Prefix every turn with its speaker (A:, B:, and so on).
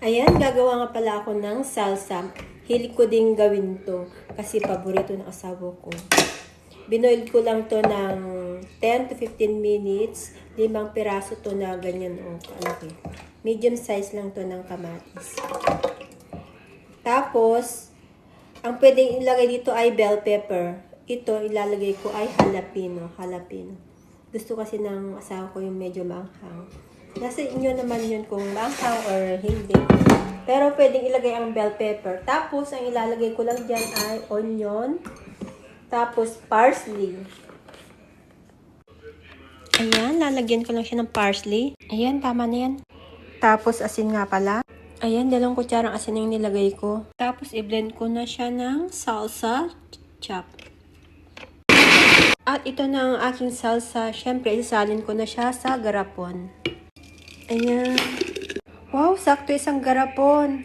A: Ayan, gagawa nga pala ako ng salsa. Hilig ko ding gawin to kasi paborito ng asawa ko. Binoil ko lang to ng 10 to 15 minutes. 5 piraso to na ganyan o kalaki. Medium size lang to ng kamatis. Tapos, ang pwedeng ilagay dito ay bell pepper. Ito, ilalagay ko ay jalapeno. Gusto kasi ng asawa ko yung medyo maanghang. Nasa inyo naman yun kung maanghang or hindi. Pero pwedeng ilagay ang bell pepper. Tapos, ang ilalagay ko lang dyan ay onion. Tapos, parsley. Ayan, lalagyan ko lang siya ng parsley. Ayan, tama na yan. Tapos, asin nga pala. Ayan, 2 kutsarang asin yung nilagay ko. Tapos, i-blend ko na siya ng salsa chop. At ito na ang aking salsa. Siyempre, isasalin ko na siya sa garapon. Ayan. Wow, sakto isang garapon.